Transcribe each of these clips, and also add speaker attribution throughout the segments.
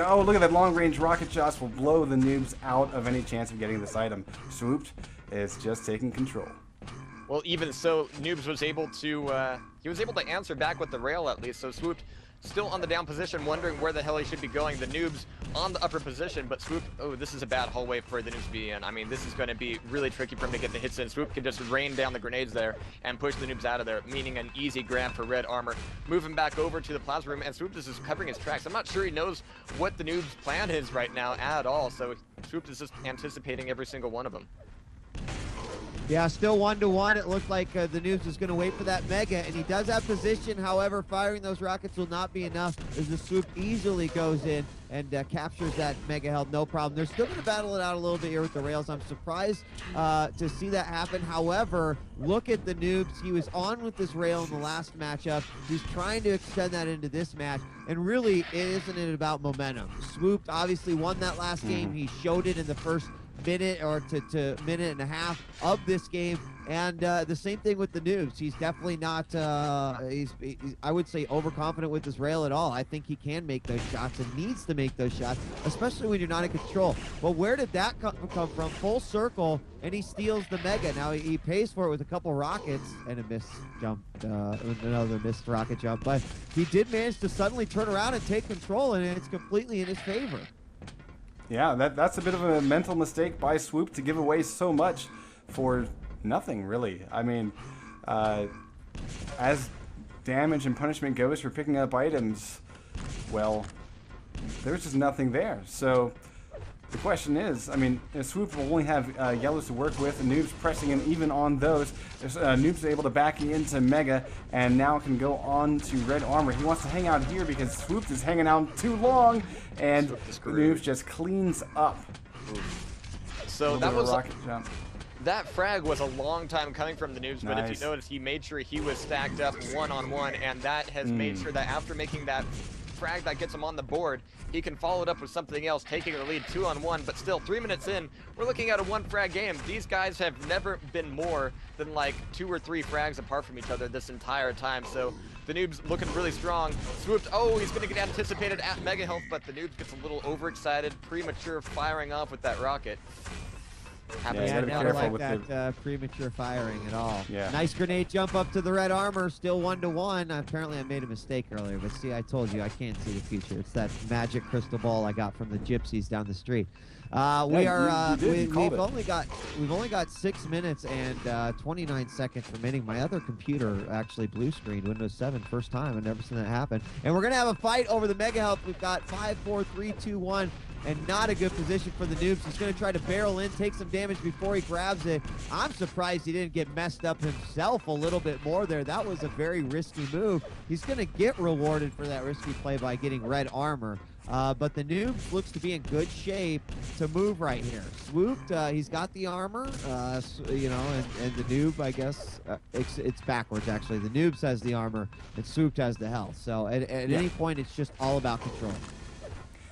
Speaker 1: Oh, look at that long-range rocket shots will blow the noobs out of any chance of getting this item. Swooped is just taking control.
Speaker 2: Well, even so, Noobs was able to answer back with the rail at least. So Swooped still on the down position, wondering where the hell he should be going. The Noobs on the upper position, but Swooped, oh, this is a bad hallway for the Noobs to be in. I mean, this is going to be really tricky for him to get the hits in. Swooped can just rain down the grenades there and push the Noobs out of there, meaning an easy grab for Red Armor. Moving back over to the plasma room, and Swooped is just covering his tracks. I'm not sure he knows what the Noobs' plan is right now at all, so Swooped is just anticipating every single one of them.
Speaker 3: Yeah, still 1-1. It looked like the Noobs is going to wait for that Mega, and he does have position. However, firing those rockets will not be enough as the Swoop easily goes in and captures that Mega Health, no problem. They're still going to battle it out a little bit here with the rails. I'm surprised to see that happen. However, look at the Noobs. He was on with this rail in the last matchup. He's trying to extend that into this match, and really, isn't it about momentum? Swooped obviously won that last game. He showed it in the first minute or to minute and a half of this game, and the same thing with the Noobs. He's definitely not he's I would say overconfident with his rail at all. I think he can make those shots and needs to make those shots, especially when you're not in control. But where did that come from? Full circle, and he steals the Mega. Now he pays for it with a couple rockets and a missed jump, another missed rocket jump, but he did manage to suddenly turn around and take control, and it's completely in his favor.
Speaker 1: Yeah, that's a bit of a mental mistake by Swoop to give away so much for nothing, really. I mean, as damage and punishment goes for picking up items, well, there's just nothing there. So the question is, I mean, Swoop will only have yellows to work with, and Noobs pressing in even on those. Noobs are able to back into Mega, and now can go on to Red Armor. He wants to hang out here because Swoop is hanging out too long, and Noobs just cleans up.
Speaker 2: So that was rocket jump. That frag was a long time coming from the Noobs, but if you notice, he made sure he was stacked up one-on-one, and that has made sure that after making that frag that gets him on the board, he can follow it up with something else, taking the lead 2-on-1. But still, 3 minutes in, we're looking at a 1 frag game. These guys have never been more than like 2 or 3 frags apart from each other this entire time. So the Noobs looking really strong. Swooped, oh, he's going to get anticipated at Mega Health, but the Noobs gets a little overexcited, premature firing off with that rocket.
Speaker 3: Yeah, I never like that premature firing at all. Yeah. Nice grenade jump up to the Red Armor, still 1-1. Apparently I made a mistake earlier, but see, I told you I can't see the future. It's that magic crystal ball I got from the gypsies down the street. We've only got 6 minutes and 29 seconds remaining. My other computer actually blue screened Windows 7 first time. I've never seen that happen. And we're gonna have a fight over the Mega Health. We've got 5, 4, 3, 2, 1. And not a good position for the Noobs. He's going to try to barrel in, take some damage before he grabs it. I'm surprised he didn't get messed up himself a little bit more there. That was a very risky move. He's going to get rewarded for that risky play by getting Red Armor. But the Noobs looks to be in good shape to move right here. Swooped, he's got the armor, you know, and the Noob, I guess, it's backwards actually. The Noobs has the armor, and Swooped has the health. So at any point, it's just all about control.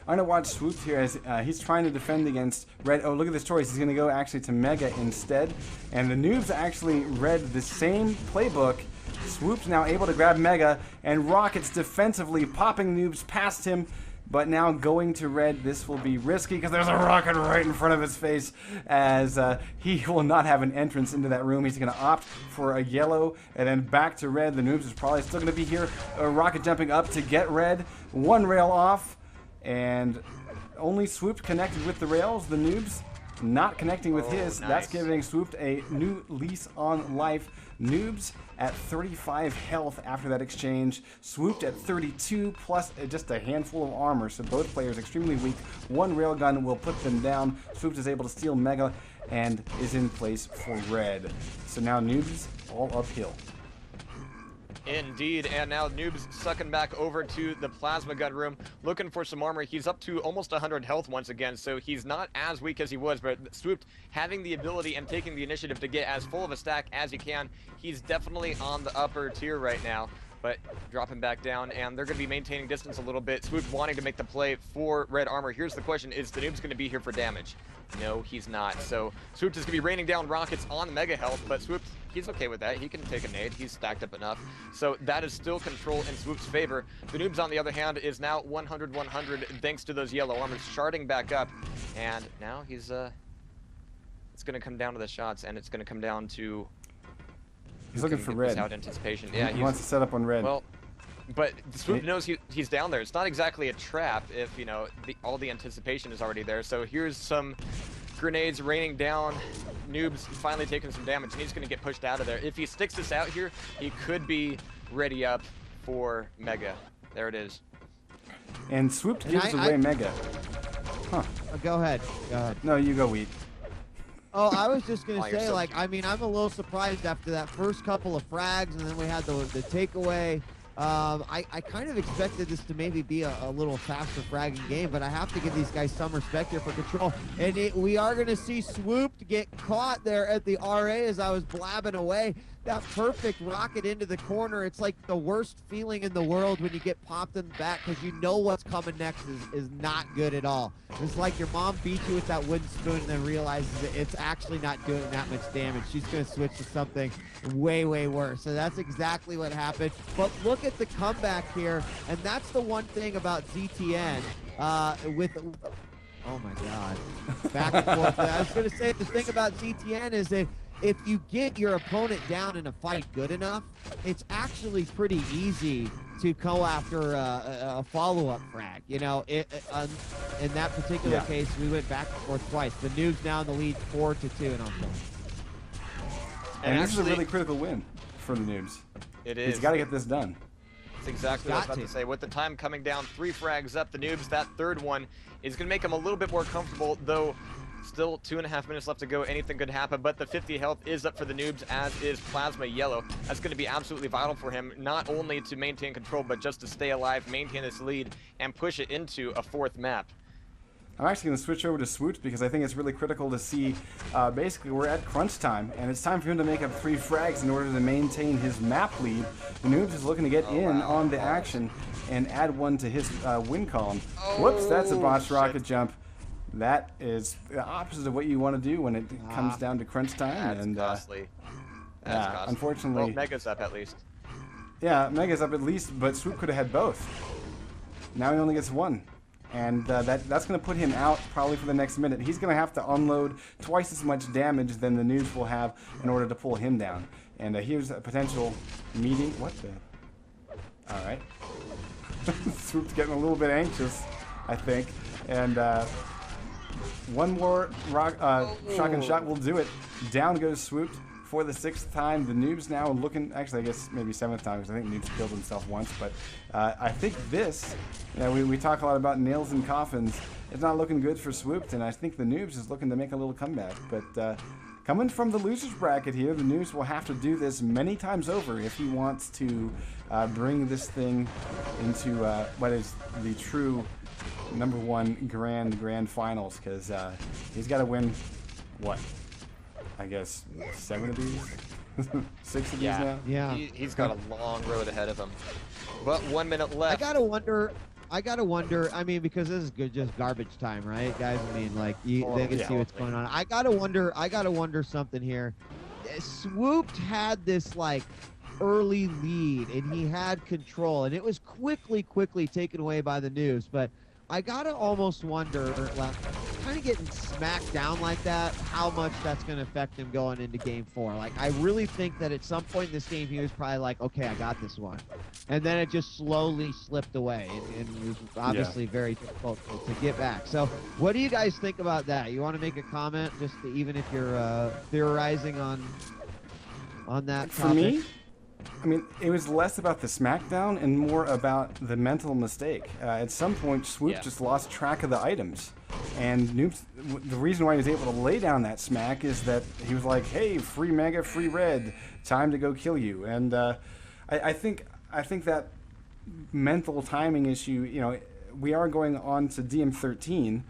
Speaker 1: I'm going to watch Swooped here as he's trying to defend against Red. Oh, look at this choice. He's going to go actually to Mega instead. And the Noobs actually read the same playbook. Swooped now able to grab Mega, and Rockets defensively popping Noobs past him. But now going to Red, this will be risky because there's a rocket right in front of his face, as he will not have an entrance into that room. He's going to opt for a yellow, and then back to Red. The Noobs is probably still going to be here. Rocket jumping up to get Red. 1 rail off. And only Swooped connected with the rails. The Noobs not connecting with his. Nice. That's giving Swooped a new lease on life. Noobs at 35 health after that exchange. Swooped at 32 plus just a handful of armor. So both players extremely weak. 1 railgun will put them down. Swooped is able to steal Mega and is in place for Red. So now Noobs all uphill.
Speaker 2: Indeed, and now Noobs sucking back over to the plasma gun room, looking for some armor. He's up to almost 100 health once again, so he's not as weak as he was, but Swooped having the ability and taking the initiative to get as full of a stack as he can. He's definitely on the upper tier right now. but dropping back down, and they're going to be maintaining distance a little bit. Swoop wanting to make the play for red armor. Here's the question, is the Noob's going to be here for damage? No, he's not. So Swoop is going to be raining down rockets on the Mega Health, but Swoop, he's okay with that. He can take a nade. He's stacked up enough. So that is still control in Swoop's favor. The Noob's, on the other hand, is now 100-100 thanks to those yellow armors sharding back up, and now he's it's going to come down to the shots, and it's going to come down to...
Speaker 1: He's looking for red.
Speaker 2: Without anticipation. Yeah,
Speaker 1: he wants to set up on red.
Speaker 2: Well, but Swoop knows he's down there. It's not exactly a trap if, you know, all the anticipation is already there. So here's some grenades raining down. Noob's finally taking some damage, and he's going to get pushed out of there. If he sticks this out here, he could be ready up for Mega. There it is.
Speaker 1: And Swoop gives away Mega. Huh.
Speaker 3: Go ahead. Go ahead.
Speaker 1: No, you go, Wheat.
Speaker 3: Oh, I was just going to say, like, I mean, I'm a little surprised after that first couple of frags, and then we had the takeaway. I kind of expected this to maybe be a little faster fragging game, but I have to give these guys some respect here for control. And we are going to see Swoop get caught there at the RA as I was blabbing away. That perfect rocket into the corner. It's like the worst feeling in the world when you get popped in the back because you know what's coming next is not good at all. It's like your mom beat you with that wooden spoon and then realizes that it's actually not doing that much damage. She's going to switch to something way, way worse. So that's exactly what happened. But look at the comeback here, and that's the one thing about ZTN oh my God, back and forth. I was going to say the thing about ZTN is that if you get your opponent down in a fight good enough, it's actually pretty easy to go after a follow-up frag. You know, in that particular case, we went back and forth twice. The Noob's now in the lead 4-2 in on film.
Speaker 1: And this is a really critical win for the Noobs.
Speaker 2: It is.
Speaker 1: He's got to get this done.
Speaker 2: That's exactly what I was about to say. With the time coming down, 3 frags up, the Noobs, that third one is going to make them a little bit more comfortable, though still 2.5 minutes left to go. Anything could happen, but the 50 health is up for the Noobs, as is Plasma Yellow. That's going to be absolutely vital for him, not only to maintain control, but just to stay alive, maintain this lead, and push it into a 4th map.
Speaker 1: I'm actually going to switch over to Swoops because I think it's really critical to see, basically we're at crunch time, and it's time for him to make up 3 frags in order to maintain his map lead. The Noobs is looking to get on the action and add 1 to his win column. Whoops, that's a botched rocket jump. That is the opposite of what you want to do when it comes down to crunch time.
Speaker 2: That's costly. That's costly.
Speaker 1: Unfortunately.
Speaker 2: Well, Mega's up at least.
Speaker 1: Yeah, Mega's up at least, but Swoop could have had both. Now he only gets 1. And that's going to put him out probably for the next minute. He's going to have to unload twice as much damage than the Noobs will have in order to pull him down. And here's a potential meeting. What the? All right. Swoop's getting a little bit anxious, I think. And one more shotgun shot will do it. Down goes Swoop for the 6th time. The Noobs now looking, actually I guess maybe 7th time, because I think Noobs killed himself once, but I think this, we talk a lot about nails and coffins. It's not looking good for Swoop, and I think the Noobs is looking to make a little comeback. But coming from the losers bracket here, the Noobs will have to do this many times over if he wants to bring this thing into what is the true #1 grand finals, because he's got to win, what? I guess 7 of these? 6 of these now?
Speaker 3: Yeah.
Speaker 2: He's got a long road ahead of him. But 1 minute left.
Speaker 3: I gotta wonder, I mean, because this is just garbage time, right, guys? I mean, like, they can see what's going on. I gotta wonder something here. Swoop had this, like, early lead, and he had control, and it was quickly taken away by the Noobs, but I gotta almost wonder, like, kind of getting smacked down like that, how much that's going to affect him going into Game 4. Like, I really think that at some point in this game, he was probably like, okay, I got this one. And then it just slowly slipped away, and it was obviously very difficult to get back. So what do you guys think about that? You want to make a comment, just to, even if you're theorizing on that topic?
Speaker 1: For me, I mean, it was less about the smackdown and more about the mental mistake. At some point, Swoop just lost track of the items. And Noobs, the reason why he was able to lay down that smack is that he was like, hey, free Mega, free Red, time to go kill you. And I think that mental timing issue, you know, we are going on to DM13,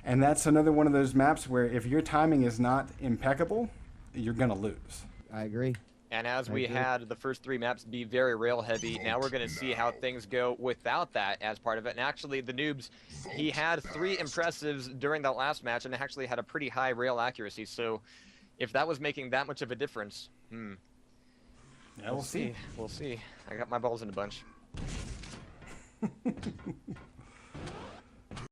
Speaker 1: and that's another one of those maps where if your timing is not impeccable, you're going to lose.
Speaker 3: I agree.
Speaker 2: And as we had the first 3 maps be very rail heavy, now we're going to see how things go without that as part of it. And actually, the Noobs, he had 3 impressives during that last match and actually had a pretty high rail accuracy. So if that was making that much of a difference,
Speaker 1: yeah, we'll see.
Speaker 2: We'll see. I got my balls in a bunch.